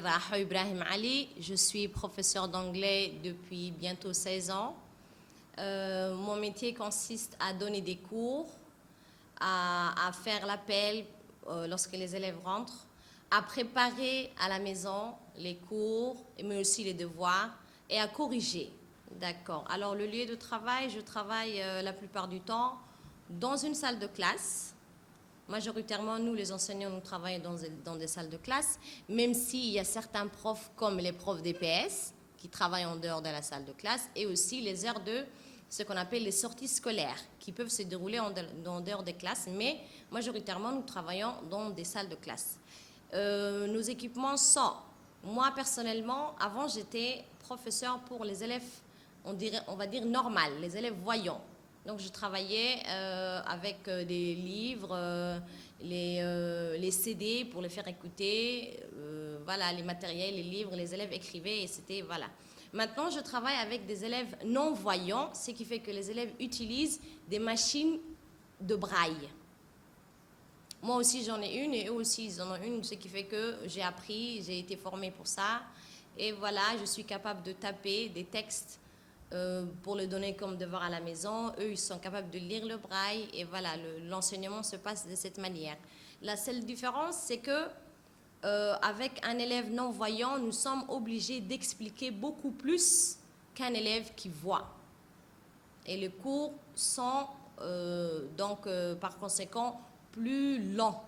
Raha Ibrahim Ali, je suis professeur d'anglais depuis bientôt 16 ans. Mon métier consiste à donner des cours, à faire l'appel lorsque les élèves rentrent, à préparer à la maison les cours, mais aussi les devoirs, et à corriger. D'accord. Alors, le lieu de travail, je travaille la plupart du temps dans une salle de classe. Majoritairement, nous, les enseignants, nous travaillons dans des salles de classe, même s'il y a certains profs, comme les profs d'EPS, qui travaillent en dehors de la salle de classe, et aussi les heures de ce qu'on appelle les sorties scolaires, qui peuvent se dérouler en dehors des classes, mais majoritairement, nous travaillons dans des salles de classe. Nos équipements sont, moi personnellement, avant, j'étais professeur pour les élèves, on va dire normal, les élèves voyants. Donc, je travaillais avec des livres, les CD pour les faire écouter, voilà, les matériels, les livres, les élèves écrivaient et c'était, voilà. Maintenant, je travaille avec des élèves non-voyants, ce qui fait que les élèves utilisent des machines de braille. Moi aussi, j'en ai une et eux aussi, ils en ont une, ce qui fait que j'ai appris, j'ai été formée pour ça. Et voilà, je suis capable de taper des textes pour le donner comme devoir à la maison. Eux, ils sont capables de lire le braille et voilà, l'enseignement se passe de cette manière. La seule différence, c'est que avec un élève non-voyant, nous sommes obligés d'expliquer beaucoup plus qu'un élève qui voit. Et les cours sont par conséquent plus lents,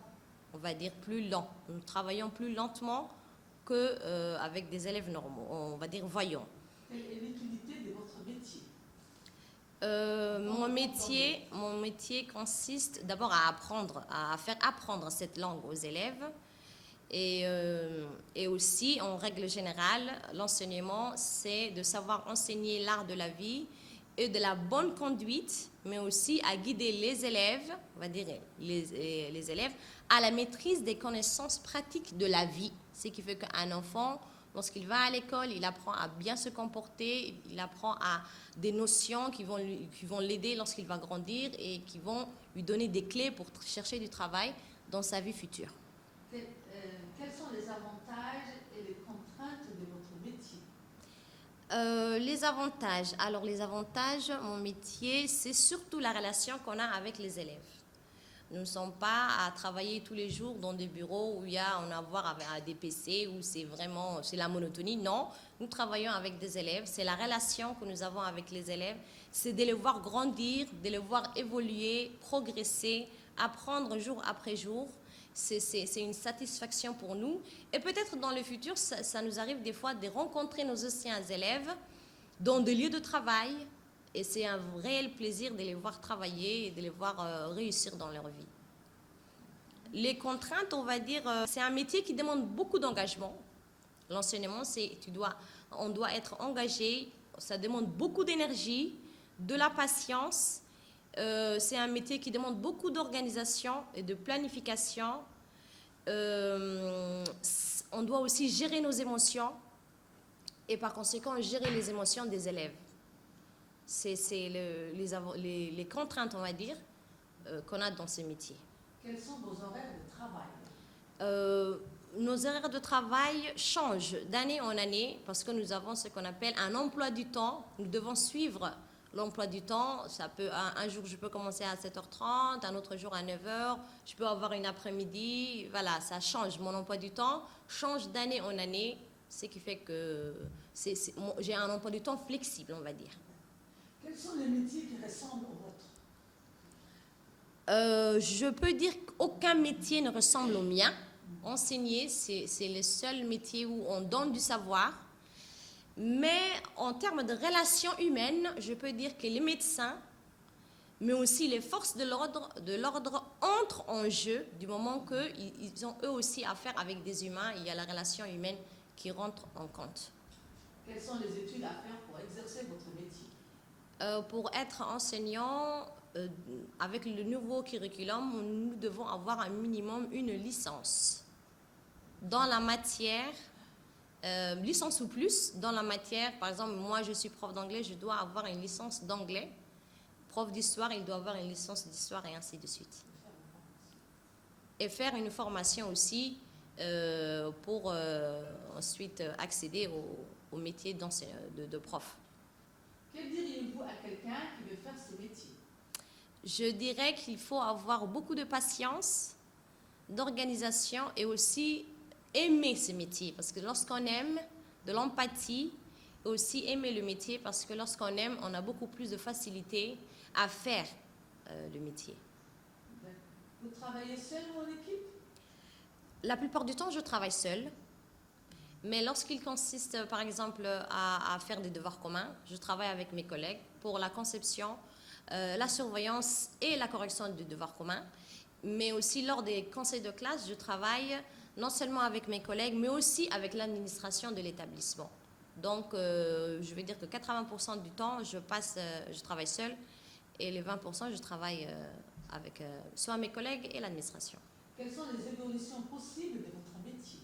on va dire plus lents. Nous travaillons plus lentement qu'avec des élèves normaux, on va dire voyants. Quelle est l'utilité de votre métier? Mon métier consiste d'abord à apprendre, à faire apprendre cette langue aux élèves. Et aussi, en règle générale, l'enseignement, c'est de savoir enseigner l'art de la vie et de la bonne conduite, mais aussi à guider les élèves, on va dire les élèves, à la maîtrise des connaissances pratiques de la vie. Ce qui fait qu'un enfant, lorsqu'il va à l'école, il apprend à bien se comporter, il apprend à des notions qui vont l'aider lorsqu'il va grandir et qui vont lui donner des clés pour chercher du travail dans sa vie future. Quels sont les avantages et les contraintes de votre métier? Les avantages. Alors, les avantages, mon métier, c'est surtout la relation qu'on a avec les élèves. Nous ne sommes pas à travailler tous les jours dans des bureaux où il y a à voir avec des PC, où c'est la monotonie. Non, nous travaillons avec des élèves. C'est la relation que nous avons avec les élèves. C'est de les voir grandir, de les voir évoluer, progresser, apprendre jour après jour. C'est une satisfaction pour nous. Et peut-être dans le futur, ça nous arrive des fois de rencontrer nos anciens élèves dans des lieux de travail. Et c'est un réel plaisir de les voir travailler et de les voir réussir dans leur vie. Les contraintes, on va dire, c'est un métier qui demande beaucoup d'engagement. L'enseignement, on doit être engagé, ça demande beaucoup d'énergie, de la patience. C'est un métier qui demande beaucoup d'organisation et de planification. On doit aussi gérer nos émotions et par conséquent gérer les émotions des élèves. C'est les contraintes, on va dire, qu'on a dans ce métier. Quels sont vos horaires de travail? Nos horaires de travail changent d'année en année parce que nous avons ce qu'on appelle un emploi du temps. Nous devons suivre l'emploi du temps. Un jour, je peux commencer à 7h30, un autre jour à 9h, je peux avoir une après-midi. Voilà, ça change. Mon emploi du temps change d'année en année, ce qui fait que j'ai un emploi du temps flexible, on va dire. Quels sont les métiers qui ressemblent au vôtre? Je peux dire qu'aucun métier ne ressemble au mien. Enseigner, c'est le seul métier où on donne du savoir. Mais en termes de relations humaines, je peux dire que les médecins, mais aussi les forces de l'ordre entrent en jeu du moment qu'ils ont eux aussi affaire avec des humains. Il y a la relation humaine qui rentre en compte. Quelles sont les études à faire pour exercer votre métier? Pour être enseignant, avec le nouveau curriculum, nous devons avoir un minimum une licence dans la matière, licence ou plus dans la matière. Par exemple, moi je suis prof d'anglais, je dois avoir une licence d'anglais. Prof d'histoire, il doit avoir une licence d'histoire et ainsi de suite. Et faire une formation aussi pour ensuite accéder au métier de prof. Que diriez-vous à quelqu'un qui veut faire ce métier? Je dirais qu'il faut avoir beaucoup de patience, d'organisation et aussi aimer ce métier. Parce que lorsqu'on aime, de l'empathie, et aussi aimer le métier, parce que lorsqu'on aime, on a beaucoup plus de facilité à faire le métier. Vous travaillez seul ou en équipe? La plupart du temps, je travaille seule. Mais lorsqu'il consiste, par exemple, à faire des devoirs communs, je travaille avec mes collègues pour la conception, la surveillance et la correction des devoirs communs. Mais aussi, lors des conseils de classe, je travaille non seulement avec mes collègues, mais aussi avec l'administration de l'établissement. Donc, je vais dire que 80% du temps, je travaille seule, et les 20%, je travaille avec soit mes collègues et l'administration. Quelles sont les évolutions possibles de votre métier?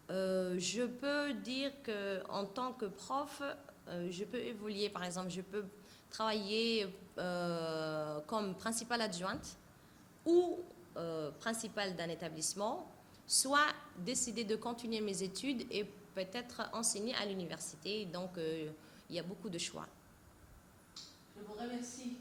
Je peux dire qu'en tant que prof, je peux évoluer. Par exemple, je peux travailler comme principale adjointe ou principale d'un établissement, soit décider de continuer mes études et peut-être enseigner à l'université. Donc, il y a beaucoup de choix. Je vous remercie.